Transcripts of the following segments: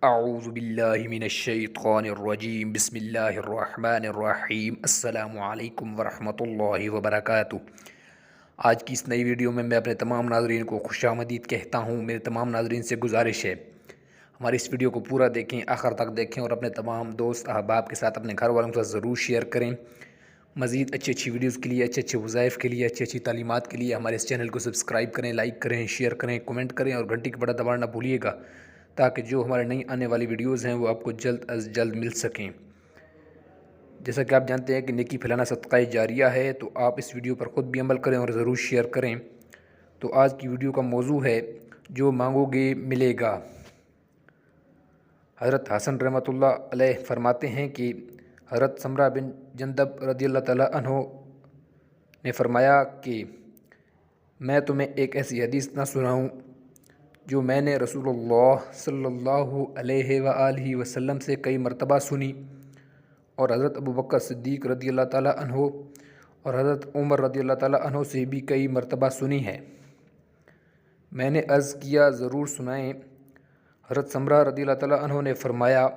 اعوذ باللہ من الشیطان الرجیم بسم اللہ الرحمن الرحیم السلام علیکم ورحمۃ اللہ وبرکاتہ۔ آج کی اس نئی ویڈیو میں اپنے تمام ناظرین کو خوش آمدید کہتا ہوں۔ میرے تمام ناظرین سے گزارش ہے ہماری اس ویڈیو کو پورا دیکھیں، آخر تک دیکھیں اور اپنے تمام دوست احباب کے ساتھ، اپنے گھر والوں کے ساتھ ضرور شیئر کریں۔ مزید اچھی ویڈیوز کے لیے، اچھے وظائف کے لیے، اچھی تعلیمات کے لیے ہمارے اس چینل کو سبسکرائب کریں، لائک کریں، شیئر کریں، کمنٹ کریں اور گھنٹی کا بٹن دبانا نہ بھولیے گا، تاکہ جو ہمارے نئی آنے والی ویڈیوز ہیں وہ آپ کو جلد از جلد مل سکیں۔ جیسا کہ آپ جانتے ہیں کہ نیکی پھیلانا صدقہ جاریہ ہے، تو آپ اس ویڈیو پر خود بھی عمل کریں اور ضرور شیئر کریں۔ تو آج کی ویڈیو کا موضوع ہے جو مانگو گے ملے گا۔ حضرت حسن رحمۃ اللہ علیہ فرماتے ہیں کہ حضرت سمرہ بن جندب رضی اللہ تعالیٰ عنہ نے فرمایا کہ میں تمہیں ایک ایسی حدیث نہ سناؤں جو میں نے رسول اللہ صلی اللہ علیہ وآلہ وسلم سے کئی مرتبہ سنی، اور حضرت ابوبکر صدیق رضی اللہ تعالیٰ عنہ اور حضرت عمر رضی اللہ تعالیٰ عنہ سے بھی کئی مرتبہ سنی ہے۔ میں نے عرض کیا ضرور سنائیں۔ حضرت سمرہ رضی اللہ تعالیٰ عنہ نے فرمایا،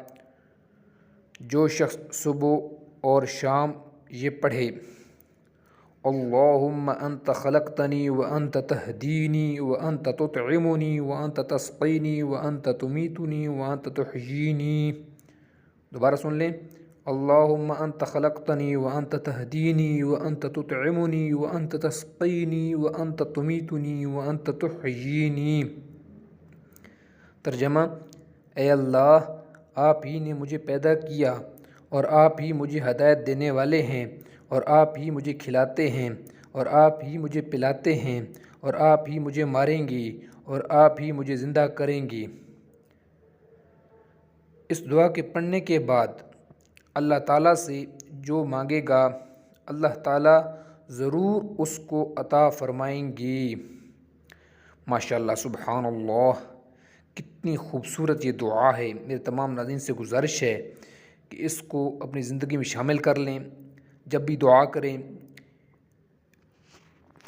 جو شخص صبح اور شام یہ پڑھے، اللہم انت خلقتنی وانت تہدینی وانت تطعمنی وانت تسقینی وانت تمیتنی وانت تحیینی، دوبارہ سن لیں، اللہم انت خلقتنی وانت تہدینی وانت تطعمنی وانت تسقینی وانت تمیتنی وانت تحیینی۔ ترجمہ: اے اللہ، آپ ہی نے مجھے پیدا کیا اور آپ ہی مجھے ہدایت دینے والے ہیں، اور آپ ہی مجھے کھلاتے ہیں اور آپ ہی مجھے پلاتے ہیں، اور آپ ہی مجھے ماریں گے اور آپ ہی مجھے زندہ کریں گے۔ اس دعا کے پڑھنے کے بعد اللہ تعالیٰ سے جو مانگے گا، اللہ تعالیٰ ضرور اس کو عطا فرمائیں گے۔ ماشاءاللہ، سبحان اللہ، کتنی خوبصورت یہ دعا ہے۔ میرے تمام ناظرین سے گزارش ہے کہ اس کو اپنی زندگی میں شامل کر لیں۔ جب بھی دعا کریں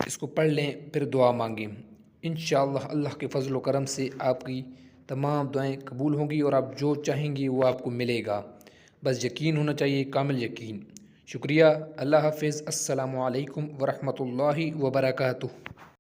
اس کو پڑھ لیں، پھر دعا مانگیں۔ انشاءاللہ اللہ کے فضل و کرم سے آپ کی تمام دعائیں قبول ہوں گی اور آپ جو چاہیں گی وہ آپ کو ملے گا۔ بس یقین ہونا چاہیے، کامل یقین۔ شکریہ، اللہ حافظ، السلام علیکم ورحمۃ اللہ وبرکاتہ۔